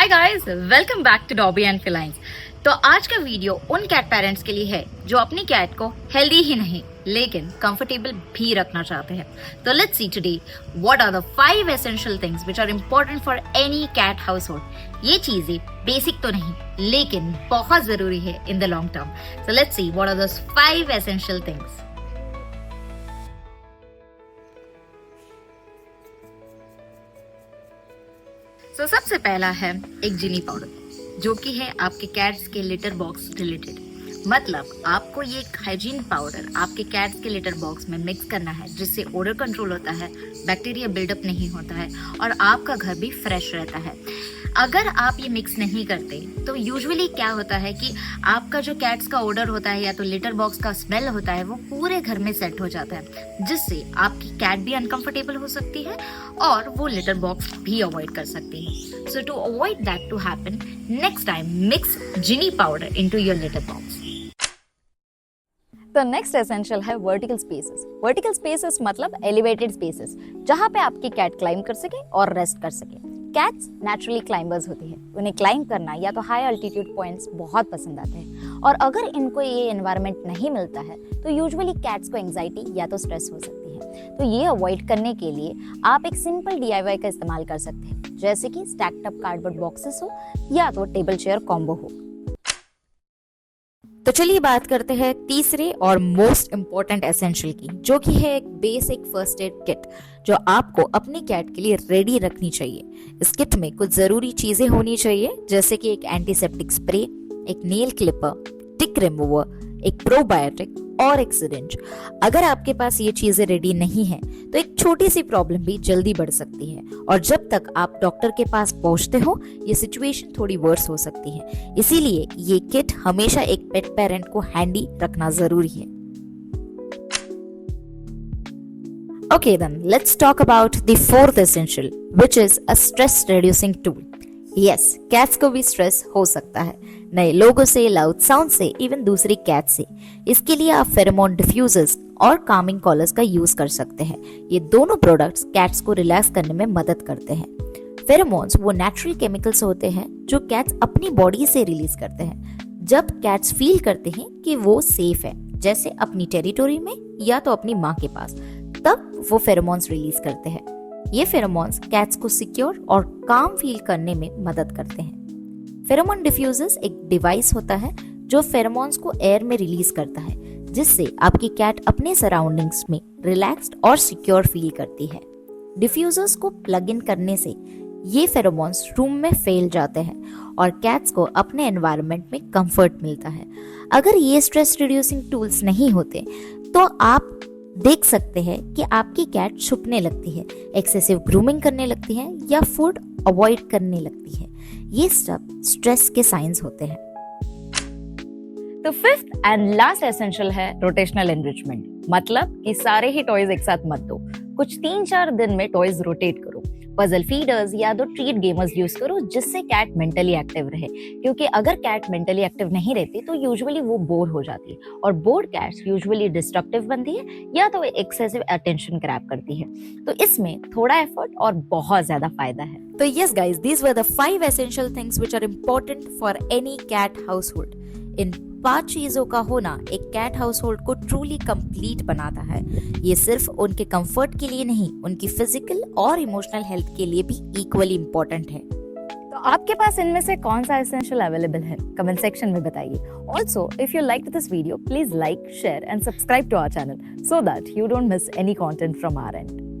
Hi guys, welcome back to Dobby and felines. तो आज का वीडियो उन कैट पेरेंट्स के लिए है जो अपनी कैट को हेल्दी ही नहीं लेकिन कंफर्टेबल भी रखना चाहते हैं। तो let's see today what are the 5 essential things which are important for any cat household. ये चीजें बेसिक तो नहीं लेकिन बहुत जरूरी है in the long term. So let's see what are those 5 essential things. तो सबसे पहला है एक जिनी पाउडर, जो कि है आपके कैट्स के लिटर बॉक्स रिलेटेड। मतलब आपको ये हाइजीन पाउडर आपके कैट्स के लिटर बॉक्स में मिक्स करना है, जिससे ओडर कंट्रोल होता है, बैक्टीरिया बिल्डअप नहीं होता है और आपका घर भी फ्रेश रहता है। अगर आप ये मिक्स नहीं करते तो यूजुअली क्या होता है कि आपका जो कैट्स का ओडर होता है या तो लिटर बॉक्स का स्मेल होता है वो पूरे घर में सेट हो जाता है, जिससे आपकी कैट भी अनकंफर्टेबल हो सकती है और वो लिटर बॉक्स भी अवॉइड कर सकती है। So to avoid that to happen, next time mix genie powder into your litter box. तो नेक्स्ट एसेंशियल है वर्टिकल स्पेसेस। वर्टिकल स्पेसेस मतलब एलिवेटेड स्पेसेस, जहाँ पे आपकी कैट क्लाइंब कर सके और रेस्ट कर सके। कैट्स नेचुरली क्लाइंबर्स होती है, उन्हें क्लाइंब करना या तो हाई अल्टीट्यूड पॉइंट्स बहुत पसंद आते हैं और अगर इनको ये एनवायरनमेंट नहीं मिलता है तो यूजुअली कैट्स को एंग्जाइटी या तो स्ट्रेस हो सकती है। तो ये अवॉइड करने के लिए आप एक सिंपल DIY का इस्तेमाल कर सकते हैं, जैसे कि स्टैक्ड अप कार्डबोर्ड बॉक्सेस हो या तो टेबल चेयर कॉम्बो हो। तो चलिए बात करते हैं तीसरे और मोस्ट इम्पोर्टेंट एसेंशियल की, जो कि है एक बेसिक फर्स्ट एड किट जो आपको अपनी कैट के लिए रेडी रखनी चाहिए। इस किट में कुछ जरूरी चीजें होनी चाहिए, जैसे कि एक एंटीसेप्टिक स्प्रे, एक नेल क्लिपर, टिक रिमूवर, एक प्रोबायोटिक और एक सिरिंज। अगर आपके पास ये चीजें रेडी नहीं है तो एक छोटी सी प्रॉब्लम भी जल्दी बढ़ सकती है और जब तक आप डॉक्टर के पास पहुंचते हो ये सिचुएशन थोड़ी वर्स हो सकती है। इसीलिए ये किट हमेशा एक पेट पेरेंट को हैंडी रखना जरूरी है। Okay, then let's talk about the fourth essential, which is a stress reducing tool. Yes, cats को भी स्ट्रेस हो सकता है, नए लोगों से, लाउड साउंड से, इवन दूसरी कैट से। इसके लिए आप फेरोमोन डिफ्यूजर्स और कामिंग कॉलर्स का यूज कर सकते हैं। ये दोनों प्रोडक्ट्स कैट्स को रिलैक्स करने में मदद करते हैं। फेरोमोन्स वो नेचुरल केमिकल्स होते हैं जो कैट्स अपनी बॉडी से रिलीज करते हैं जब कैट्स फील करते हैं कि वो सेफ है, जैसे अपनी टेरिटोरी में या तो अपनी माँ के पास, तब वो फेरोमोन्स रिलीज करते हैं। ये फेरोमोन्स कैट्स को सिक्योर और काम फील करने में मदद करते हैं। फेरोमोन डिफ्यूजर्स एक डिवाइस होता है जो फेरोमोन्स को एयर में रिलीज करता है, जिससे आपकी कैट अपने सराउंडिंग्स में रिलैक्स्ड और सिक्योर फील करती है। डिफ्यूजर्स को प्लग इन करने से ये फेरोमोन्स रूम में फैल जाते हैं और कैट्स को अपने एनवायरनमेंट में कंफर्ट मिलता है। अगर ये स्ट्रेस रिड्यूसिंग टूल्स नहीं होते तो आप देख सकते हैं कि आपकी कैट छुपने लगती है, एक्सेसिव ग्रूमिंग करने लगती है या फूड अवॉइड करने लगती है। ये सब स्ट्रेस के साइंस होते हैं। तो फिफ्थ एंड लास्ट एसेंशियल है रोटेशनल एनरिचमेंट। मतलब कि सारे ही टॉयज एक साथ मत दो, कुछ 3-4 दिन में टॉयज रोटेट करो। पजल फीडर्स या तो ट्रीट गेमर्स यूज करो, जिससे कैट मेंटली एक्टिव रहे, क्योंकि अगर कैट मेंटली एक्टिव नहीं रहती तो यूजुअली वो बोर हो जाती है और बोर्ड कैट्स यूजुअली डिस्ट्रक्टिव बनती है या तो एक्सेसिव अटेंशन ग्रैब करती है। तो इसमें थोड़ा एफर्ट और बहुत ज्यादा फायदा है। तो yes guys, these were the 5 essential things which are important for any cat household. इन 5 चीजों का होना एक कैट हाउसहोल्ड को ट्रूली कंप्लीट बनाता है। ये सिर्फ उनके कंफर्ट के लिए नहीं, उनकी फिजिकल और इमोशनल हेल्थ के लिए भी इक्वली इम्पोर्टेंट है। तो आपके पास इनमें से कौन सा एसेंशियल अवेलेबल है, कमेंट सेक्शन में बताइए। Also if you like this video, please like, share and subscribe to our channel so that you don't miss any content from our end.